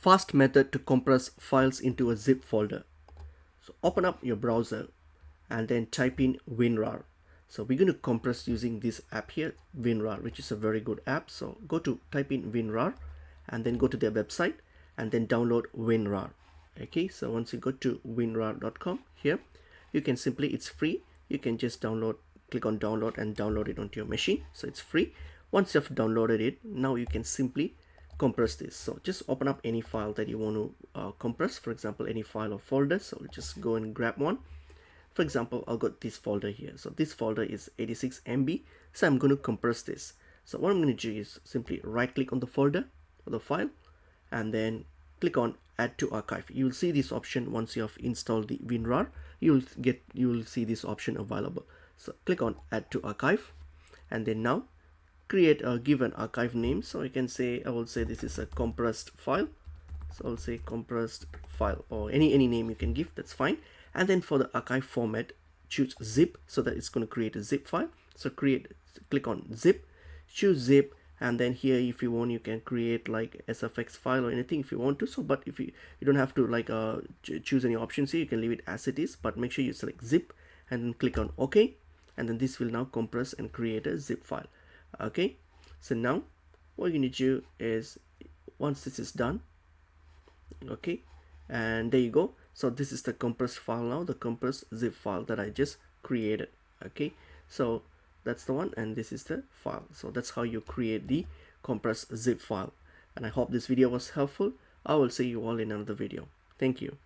fast method to compress files into a zip folder. So open up your browser and then type in WinRAR. So we're going to compress using this app here, WinRAR, which is a very good app. So go to type in WinRAR and then go to their website and then download WinRAR. Okay, so once you go to winrar.com here, you can simply, it's free, you can just download, click on download and download it onto your machine. So it's free. Once you've downloaded it, now you can simply compress this. So just open up any file that you want to compress, for example any file or folder. So we'll just go and grab one. For example, I'll got this folder here. So this folder is 86 MB, so I'm going to compress this. So what I'm going to do is simply right click on the folder or the file and then click on add to archive. You will see this option once you have installed the WinRAR. You will see this option available. So click on add to archive and then now create a given archive name. So I can say, I will say this is a compressed file. So I'll say compressed file, or any name you can give, that's fine. And then for the archive format, choose zip, so that it's going to create a zip file. So click on zip, choose zip, and then here if you want you can create like SFX file or anything if you want to. So but if you don't have to like choose any options here, you can leave it as it is, but make sure you select zip and then click on OK, and then this will now compress and create a zip file. Okay, so now what you need to do is, once this is done, okay, and there you go. So this is the compressed file now, the compressed zip file that I just created. Okay, so that's the one, and this is the file. So that's how you create the compressed zip file. And I hope this video was helpful. I will see you all in another video. Thank you.